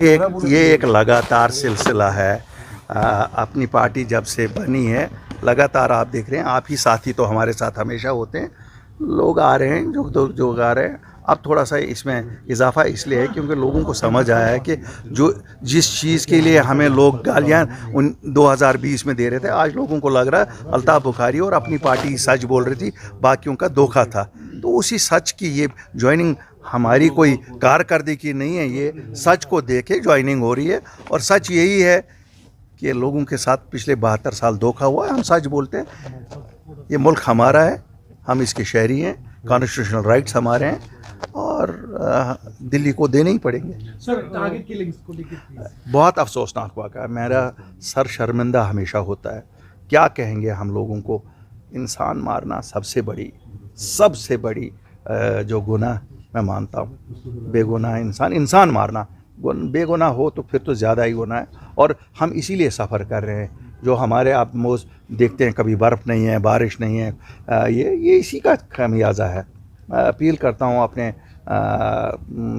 ये एक लगातार सिलसिला है। अपनी पार्टी जब से बनी है लगातार आप देख रहे हैं, आप ही साथी तो हमारे साथ हमेशा होते हैं। लोग आ रहे हैं जो आ रहे हैं। अब थोड़ा सा इसमें इजाफा इसलिए है क्योंकि लोगों को समझ आया है कि जो जिस चीज़ के लिए हमें लोग गालियाँ 2020 में दे रहे थे, आज लोगों को लग रहा है अल्ताफ़ बुखारी और अपनी पार्टी सच बोल रही थी, बाकियों का धोखा था। तो उसी सच की ये ज्वाइनिंग हमारी कोई कारकर्दगी नहीं है, ये सच को देखे ज्वाइनिंग हो रही है। और सच यही है कि लोगों के साथ पिछले 72 साल धोखा हुआ है। हम सच बोलते हैं, ये मुल्क हमारा है, हम इसके शहरी हैं, कॉन्स्टिट्यूशनल राइट्स हमारे हैं और दिल्ली को देने ही पड़ेंगे। सर, टारगेट किलिंग्स को लेकर बहुत अफसोसनाक वाक़ा है। मेरा सर शर्मिंदा हमेशा होता है। क्या कहेंगे हम लोगों को, इंसान मारना सबसे बड़ी जो गुनाह मैं मानता हूँ। बेगुनाह इंसान मारना बेगुनाह हो तो फिर तो ज़्यादा ही गुनाह है। और हम इसीलिए सफ़र कर रहे हैं। जो हमारे आप मोस्ट देखते हैं, कभी बर्फ़ नहीं है, बारिश नहीं है, ये इसी का खामियाजा है। मैं अपील करता हूँ अपने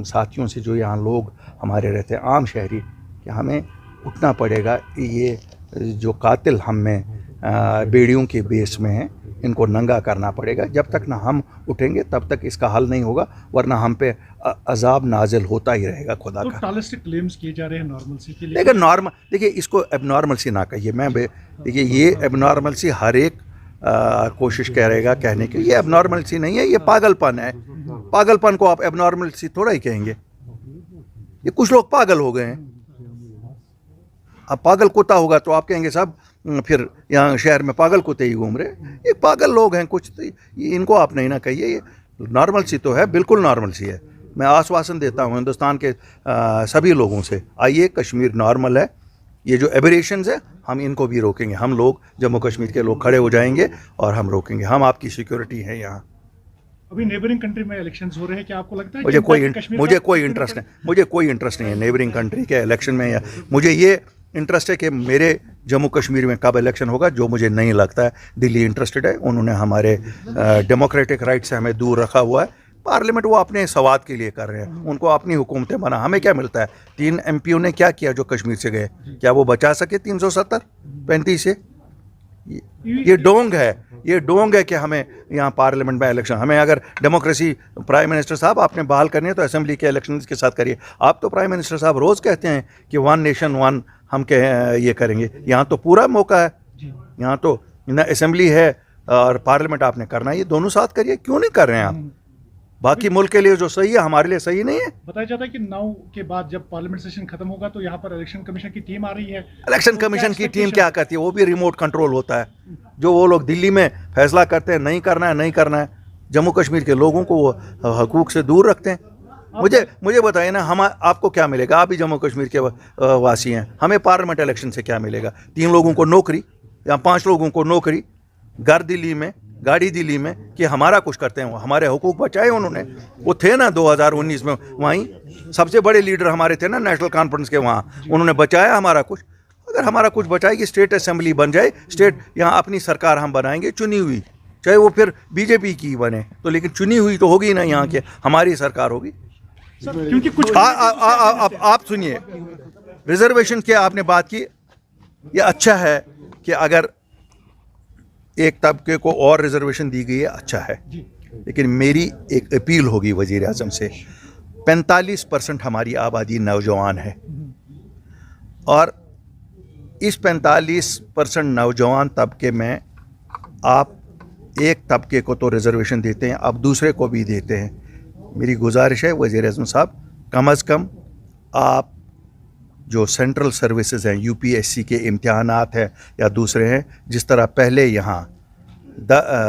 साथियों से जो यहाँ लोग हमारे रहते हैं, आम शहरी, कि हमें उठना पड़ेगा। ये जो कातिल हम में बेड़ियों के बेस में हैं, इनको नंगा करना पड़ेगा। जब तक ना हम उठेंगे तब तक इसका हल नहीं होगा, वरना हम पे अजाब नाजिल होता ही रहेगा खुदा का। टॉलिस्टिक क्लेम्स किए जा रहे हैं नॉर्मलसी के लिए। लेकिन देखिए इसको एबनॉर्मलसी ना कहिए। देखिए ये एबनॉर्मलसी हर एक कोशिश करेगा कहने की। ये एबनॉर्मलसी नहीं है, ये पागलपन है। पागलपन को आप एबनॉर्मलसी थोड़ा ही कहेंगे। ये कुछ लोग पागल हो गए हैं। अब पागल कुत्ता होगा तो आप कहेंगे साहब फिर यहाँ शहर में पागल कुत्ते ही घूम रहे। ये पागल लोग हैं कुछ, तो इनको आप नहीं ना कहिए। ये नॉर्मलसी तो है, बिल्कुल नॉर्मलसी है। मैं आश्वासन देता हूँ हिंदुस्तान के सभी लोगों से, आइए, कश्मीर नॉर्मल है। ये जो एबरेशंस है हम इनको भी रोकेंगे। हम लोग जम्मू कश्मीर के लोग खड़े हो जाएंगे और हम रोकेंगे। हम आपकी सिक्योरिटी है यहाँ। अभी नेबरिंग कंट्री में इलेक्शंस हो रहे हैं, क्या आपको लगता है मुझे कोई इंटरेस्ट नहीं है नेबरिंग कंट्री के इलेक्शन में। या मुझे ये इंटरेस्ट है कि मेरे जम्मू कश्मीर में कब इलेक्शन होगा, जो मुझे नहीं लगता है दिल्ली इंटरेस्टेड है। उन्होंने हमारे डेमोक्रेटिक राइट से हमें दूर रखा हुआ है। पार्लियामेंट वो अपने सवाद के लिए कर रहे हैं, उनको अपनी हुकूमतें बना। हमें क्या मिलता है? 3 MPओं ने क्या किया जो कश्मीर से गए? क्या वो बचा सके 370-35 से? ये डोंग है कि हमें यहाँ पार्लियामेंट में इलेक्शन, हमें अगर डेमोक्रेसी प्राइम मिनिस्टर साहब आपने बहाल करनी है तो असेंबली के इलेक्शन के साथ करिए। आप तो प्राइम मिनिस्टर साहब रोज़ कहते हैं कि 1 नेशन 1 हम ये करेंगे। यहाँ तो पूरा मौका है। यहाँ तो ना असेंबली है और पार्लियामेंट आपने करना है, ये दोनों साथ करिए। क्यों नहीं कर रहे हैं आप? बाकी मुल्क के लिए जो सही है हमारे लिए सही नहीं है। बताया जाता है कि 9 के बाद जब पार्लियामेंट सेशन खत्म होगा तो यहाँ पर इलेक्शन कमीशन की टीम आ रही है। इलेक्शन कमीशन की टीम क्या करती है? वो भी रिमोट कंट्रोल होता है। जो वो लोग दिल्ली में फैसला करते हैं नहीं करना है, जम्मू कश्मीर के लोगों को वो हकूक से दूर रखते हैं। मुझे बताइए ना, हम आपको क्या मिलेगा? आप भी जम्मू कश्मीर के वासी हैं। हमें पार्लियामेंट इलेक्शन से क्या मिलेगा? 3 लोगों को नौकरी या 5 लोगों को नौकरी, घर दिल्ली में, गाड़ी दिल्ली में, कि हमारा कुछ करते हैं। हमारे हुकूक बचाए उन्होंने। वो थे ना 2019 में वहीं सबसे बड़े लीडर हमारे थे ना नेशनल कॉन्फ्रेंस के, वहाँ उन्होंने बचाया हमारा कुछ। अगर हमारा कुछ बचाएगी, स्टेट असेंबली बन जाए, स्टेट यहाँ अपनी सरकार हम बनाएंगे चुनी हुई, चाहे वो फिर बीजेपी की बने तो, लेकिन चुनी हुई तो होगी ना यहाँ के, हमारी सरकार होगी। क्योंकि कुछ आप सुनिए, रिजर्वेशन की आपने बात की। ये अच्छा है कि अगर एक तबके को और रिजर्वेशन दी गई है, अच्छा है। लेकिन मेरी एक अपील होगी वज़ीर आज़म से, 45% हमारी आबादी नौजवान है और इस 45% नौजवान तबके में आप एक तबके को तो रिजर्वेशन देते हैं, अब दूसरे को भी देते हैं। मेरी गुजारिश है वज़ीर आज़म साहब, कम अज़ कम आप जो सेंट्रल सर्विसेज हैं, UPSC के इम्तिहानात हैं या दूसरे हैं, जिस तरह पहले यहाँ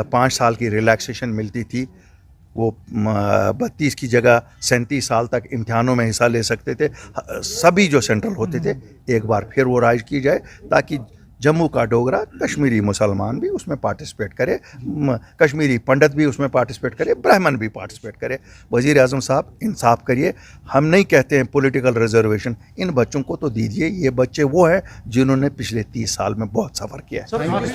5 साल की रिलैक्सेशन मिलती थी, वो 32 की जगह 37 साल तक इम्तिहानों में हिस्सा ले सकते थे। सभी जो सेंट्रल होते थे एक बार फिर वो राइज की जाए, ताकि जम्मू का डोगरा, कश्मीरी मुसलमान भी उसमें पार्टिसिपेट करे, कश्मीरी पंडित भी उसमें पार्टिसिपेट करे, ब्राह्मण भी पार्टिसिपेट करे। वज़ीर आज़म साहब इंसाफ करिए। हम नहीं कहते हैं पॉलिटिकल रिजर्वेशन, इन बच्चों को तो दीजिए। ये बच्चे वो हैं जिन्होंने पिछले 30 साल में बहुत सफ़र किया है।